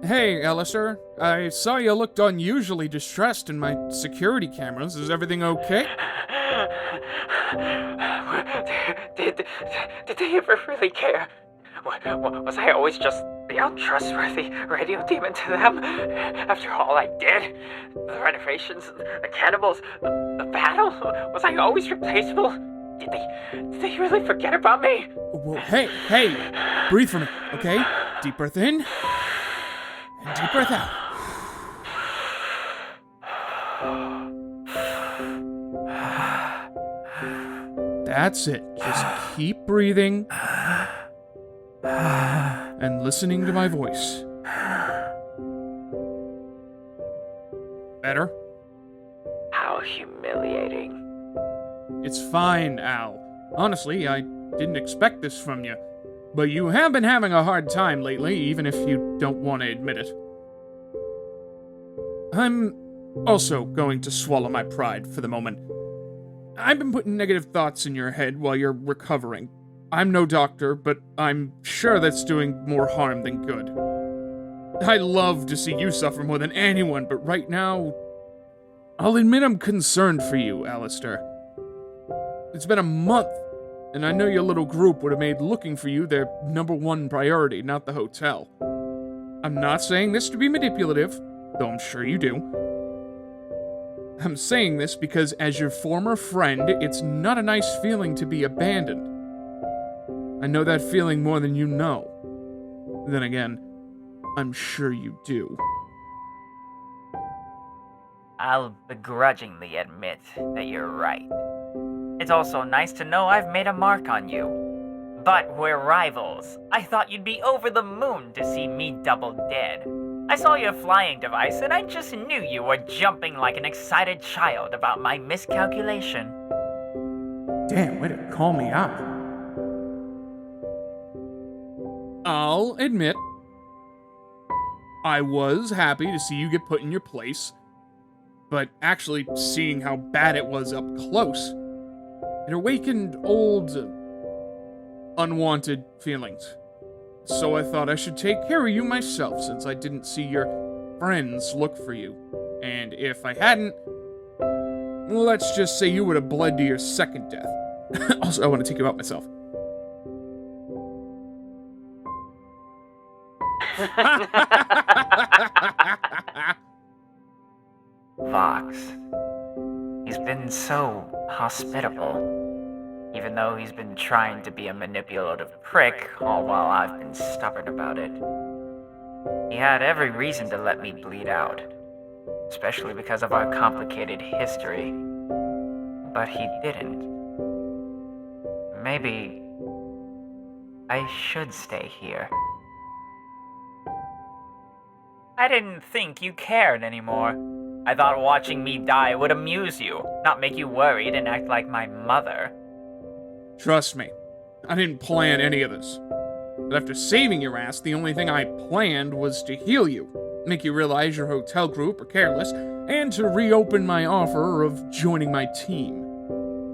Hey, Alastor. I saw you looked unusually distressed in my security cameras. Is everything okay? Did they ever really care? Was I always just the untrustworthy radio demon to them? After all I did? The renovations, the cannibals, the battle? Was I always replaceable? Did they really forget about me? Whoa, hey! Breathe for me, okay? Deep breath in, and deep breath out. That's it. Just keep breathing and listening to my voice. Better? How humiliating. It's fine, Al. Honestly, I didn't expect this from you. But you have been having a hard time lately, even if you don't want to admit it. I'm also going to swallow my pride for the moment. I've been putting negative thoughts in your head while you're recovering. I'm no doctor, but I'm sure that's doing more harm than good. I love to see you suffer more than anyone, but right now, I'll admit I'm concerned for you, Alastor. It's been a month, and I know your little group would have made looking for you their #1 priority, not the hotel. I'm not saying this to be manipulative, though I'm sure you do. I'm saying this because as your former friend, it's not a nice feeling to be abandoned. I know that feeling more than you know. Then again, I'm sure you do. I'll begrudgingly admit that you're right. It's also nice to know I've made a mark on you. But we're rivals. I thought you'd be over the moon to see me double dead. I saw your flying device and I just knew you were jumping like an excited child about my miscalculation. Damn, way to call me out. I'll admit, I was happy to see you get put in your place, but actually seeing how bad it was up close, it awakened old, unwanted feelings. So I thought I should take care of you myself since I didn't see your friends look for you. And if I hadn't, let's just say you would have bled to your second death. Also, I want to take you out myself. VOX. He's been so hospitable. Even though he's been trying to be a manipulative prick, all while I've been stubborn about it. He had every reason to let me bleed out, especially because of our complicated history. But he didn't. Maybe I should stay here. I didn't think you cared anymore. I thought watching me die would amuse you, not make you worried and act like my mother. Trust me, I didn't plan any of this. But after saving your ass, the only thing I planned was to heal you, make you realize your hotel group are careless, and to reopen my offer of joining my team.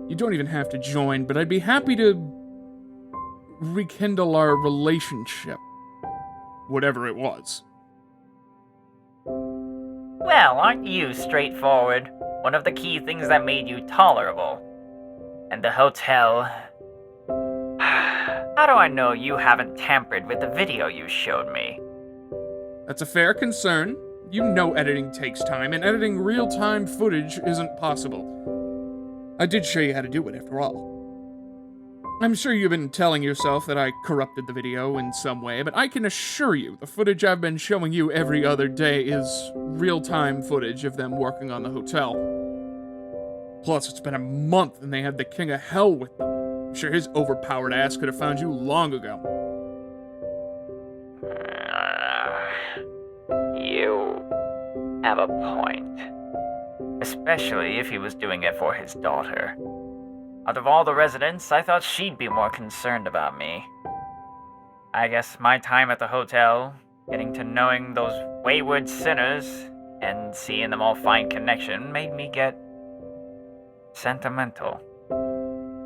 You don't even have to join, but I'd be happy to rekindle our relationship. Whatever it was. Well, aren't you straightforward? One of the key things that made you tolerable. And the hotel... How do I know you haven't tampered with the video you showed me? That's a fair concern. You know editing takes time, and editing real-time footage isn't possible. I did show you how to do it, after all. I'm sure you've been telling yourself that I corrupted the video in some way, but I can assure you the footage I've been showing you every other day is real-time footage of them working on the hotel. Plus, it's been a month and they had the King of Hell with them. I'm sure his overpowered ass could have found you long ago. You have a point. Especially if he was doing it for his daughter. Out of all the residents, I thought she'd be more concerned about me. I guess my time at the hotel, getting to knowing those wayward sinners, and seeing them all find connection made me get sentimental.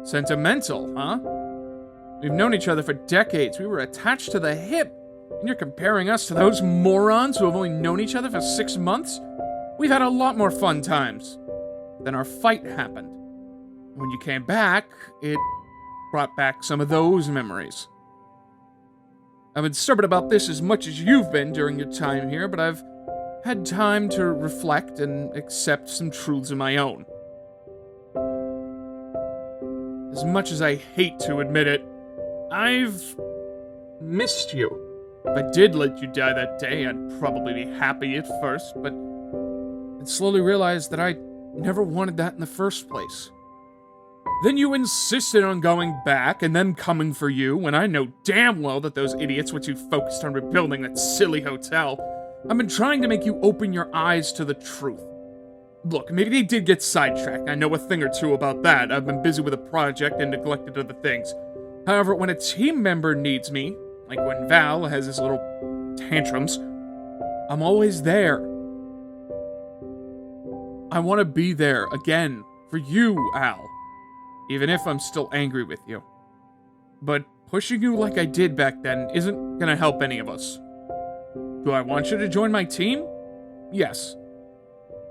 Sentimental, huh? We've known each other for decades. We were attached to the hip. And you're comparing us to those morons who have only known each other for 6 months? We've had a lot more fun times. Then our fight happened. And when you came back, it brought back some of those memories. I've been stubborn about this as much as you've been during your time here, but I've had time to reflect and accept some truths of my own. As much as I hate to admit it, I've missed you. If I did let you die that day, I'd probably be happy at first, but I'd slowly realized that I never wanted that in the first place. Then you insisted on going back and them coming for you when I know damn well that those idiots were too focused on rebuilding that silly hotel. I've been trying to make you open your eyes to the truth. Look, maybe they did get sidetracked. I know a thing or two about that. I've been busy with a project and neglected other things. However, when a team member needs me, like when Val has his little tantrums, I'm always there. I want to be there again for you, Al. Even if I'm still angry with you. But pushing you like I did back then isn't gonna help any of us. Do I want you to join my team? Yes.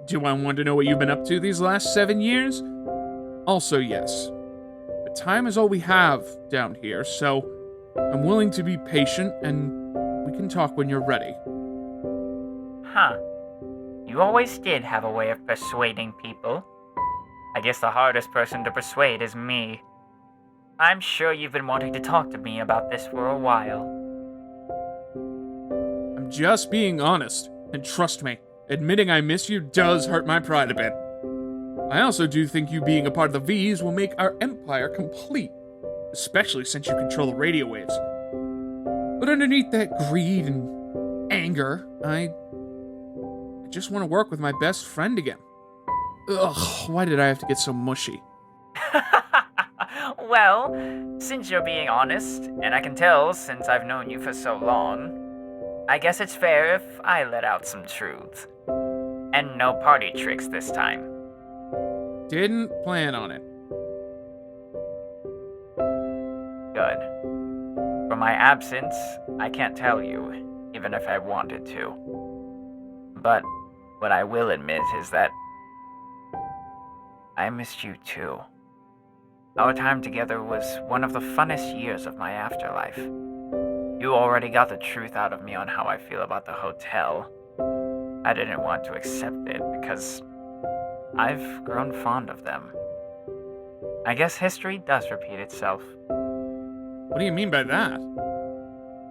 Do I want to know what you've been up to these last 7 years? Also yes. But time is all we have down here, so I'm willing to be patient and we can talk when you're ready. Huh. You always did have a way of persuading people. I guess the hardest person to persuade is me. I'm sure you've been wanting to talk to me about this for a while. I'm just being honest, and trust me, admitting I miss you does hurt my pride a bit. I also do think you being a part of the V's will make our empire complete, especially since you control the radio waves. But underneath that greed and anger, I just want to work with my best friend again. Ugh, why did I have to get so mushy? Well, since you're being honest, and I can tell since I've known you for so long, I guess it's fair if I let out some truth. And no party tricks this time. Didn't plan on it. Good. For my absence, I can't tell you, even if I wanted to. But what I will admit is that I missed you too. Our time together was one of the funnest years of my afterlife. You already got the truth out of me on how I feel about the hotel. I didn't want to accept it because I've grown fond of them. I guess history does repeat itself. What do you mean by that?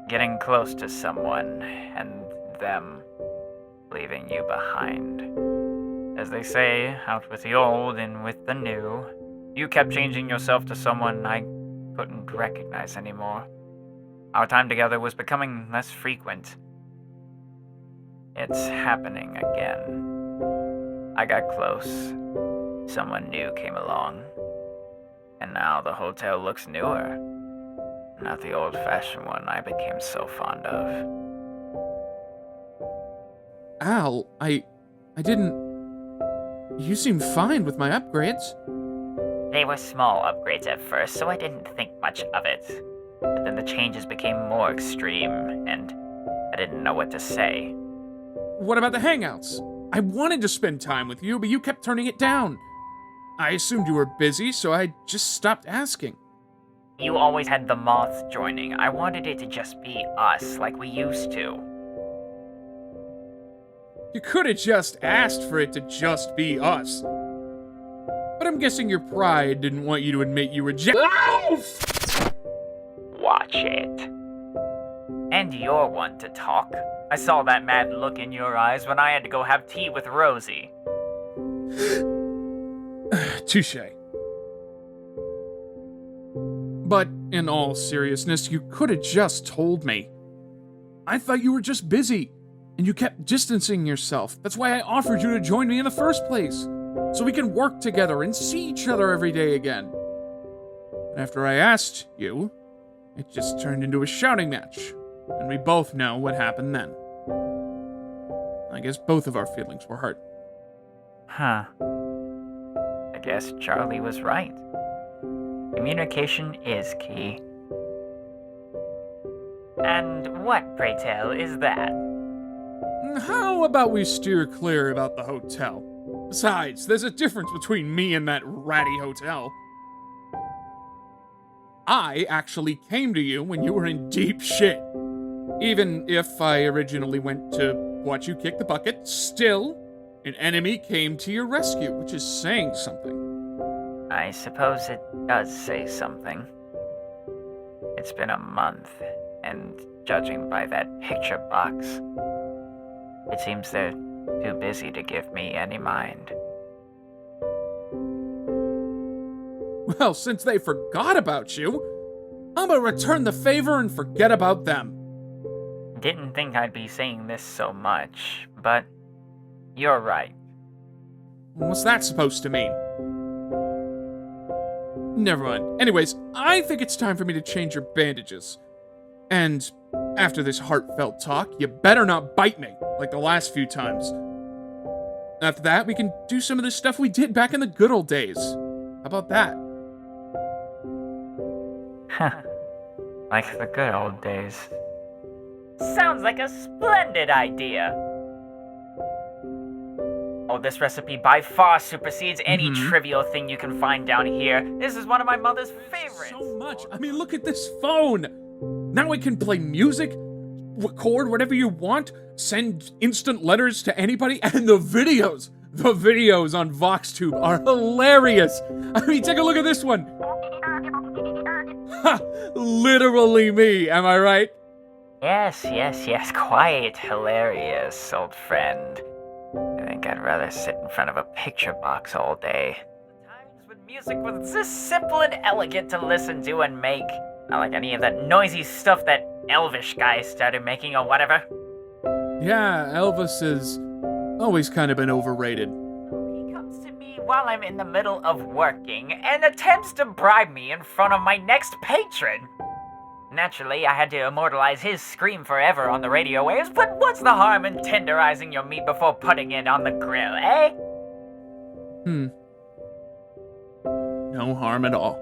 Getting close to someone and them leaving you behind. As they say, out with the old and with the new. You kept changing yourself to someone I couldn't recognize anymore. Our time together was becoming less frequent. It's happening again. I got close. Someone new came along. And now the hotel looks newer. Not the old-fashioned one I became so fond of. Al, I didn't... You seem fine with my upgrades. They were small upgrades at first, so I didn't think much of it. But then the changes became more extreme, and I didn't know what to say. What about the hangouts? I wanted to spend time with you, but you kept turning it down. I assumed you were busy, so I just stopped asking. You always had the moth joining. I wanted it to just be us, like we used to. You could have just asked for it to just be us. But I'm guessing your pride didn't want you to admit you were Watch it. And you're one to talk. I saw that mad look in your eyes when I had to go have tea with Rosie. Touché. But in all seriousness, you could have just told me. I thought you were just busy, and you kept distancing yourself. That's why I offered you to join me in the first place, so we can work together and see each other every day again. And after I asked you, it just turned into a shouting match, and we both know what happened then. I guess both of our feelings were hurt. Huh. I guess Charlie was right. Communication is key. And what, pray tell, is that? How about we steer clear about the hotel? Besides, there's a difference between me and that ratty hotel. I actually came to you when you were in deep shit. Even if I originally went to watch you kick the bucket, still, an enemy came to your rescue, which is saying something. I suppose it does say something. It's been a month, and judging by that picture box, it seems they're too busy to give me any mind. Well, since they forgot about you, I'm gonna return the favor and forget about them. Didn't think I'd be saying this so much, but you're right. What's that supposed to mean? Never mind. Anyways, I think it's time for me to change your bandages. And after this heartfelt talk, you better not bite me, like the last few times. After that, we can do some of the stuff we did back in the good old days. How about that? Like the good old days. Sounds like a splendid idea. Oh, this recipe by far supersedes any trivial thing you can find down here. This is one of my mother's favorites. So much. I mean, look at this phone. Now we can play music, record whatever you want, send instant letters to anybody, and the videos on VoxTube are hilarious. I mean, take a look at this one. Ha! Literally me, am I right? Yes, quite hilarious, old friend. I think I'd rather sit in front of a picture box all day. The times when music was this simple and elegant to listen to and make. Not like any of that noisy stuff that Elvish guy started making or whatever. Yeah, Elvis has always kind of been overrated. He comes to me while I'm in the middle of working and attempts to bribe me in front of my next patron. Naturally, I had to immortalize his scream forever on the radio waves, but what's the harm in tenderizing your meat before putting it on the grill, eh? No harm at all.